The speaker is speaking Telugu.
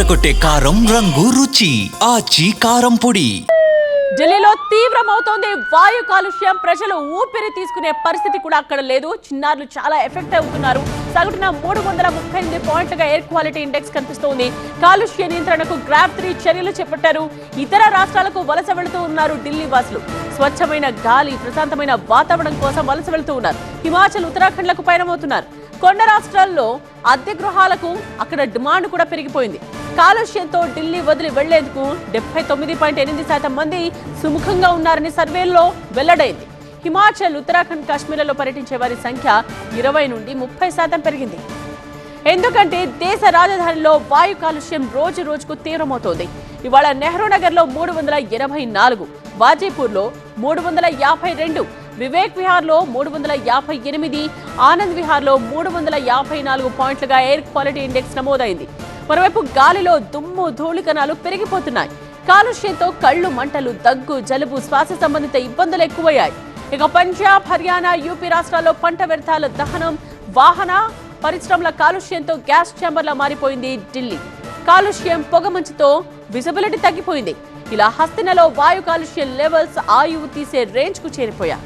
అదరగొట్టే కారం రంగు రుచి ఆచి కారం పొడి. ఢిల్లీలో తీవ్రమవుతోంది వాయు కాలుష్యం. ప్రజలు ఊపిరి తీసుకునే పరిస్థితి కూడా అక్కడ లేదు. చిన్నారులు చాలా ఎఫెక్ట్ అవుతున్నారు. సగటున 338 పాయింట్లుగా ఎయిర్ క్వాలిటీ ఇండెక్స్ కనిపిస్తోంది. కాలుష్య నియంత్రణకు గ్రాఫ్ 3 చర్యలు చేపట్టారు. ఇతర రాష్ట్రాలకు వలస వెళుతూ ఉన్నారు ఢిల్లీ వాసులు. స్వచ్ఛమైన గాలి, ప్రశాంతమైన వాతావరణం కోసం వలస వెళుతూ ఉన్నారు. హిమాచల్, ఉత్తరాఖండ్లకు పయనమవుతున్నారు. కొండ రాష్ట్రాల్లో అద్దె గృహాలకు అక్కడ డిమాండ్ కూడా పెరిగిపోయింది. కాలుష్యంతో ఢిల్లీ వదిలి వెళ్లేందుకు 79.8% మంది సుముఖంగా ఉన్నారని సర్వేల్లో వెల్లడైంది. హిమాచల్, ఉత్తరాఖండ్, కాశ్మీర్లలో పర్యటించే వారి సంఖ్య 20 నుండి 30% పెరిగింది. ఎందుకంటే దేశ రాజధానిలో వాయు కాలుష్యం రోజు రోజుకు తీవ్రమవుతోంది. ఇవాళ నెహ్రూ నగర్ లో 384, వాజీపూర్లో 352, వివేక్ విహార్ లో 358, ఆనంద్ విహార్ లో 354 పాయింట్లుగా ఎయిర్ క్వాలిటీ ఇండెక్స్ నమోదైంది. మరోవైపు గాలిలో దుమ్ము, ధూళికణాలు పెరిగిపోతున్నాయి. కాలుష్యంతో కళ్ళు మంటలు, దగ్గు, జలుబు, శ్వాస సంబంధిత ఇబ్బందులు ఎక్కువయ్యాయి. ఇక పంజాబ్, హర్యానా, యూపీ రాష్ట్రాల్లో పంట వ్యర్థాల దహనం, వాహన పరిశ్రమల కాలుష్యంతో గ్యాస్ ఛాంబర్లా మారిపోయింది ఢిల్లీ. కాలుష్యం, పొగమంచుతో విజిబిలిటీ తగ్గిపోయింది. ఇలా హస్తినలో వాయు కాలుష్య లెవెల్స్ ఆయువు తీసే రేంజ్ కు చేరిపోయాయి.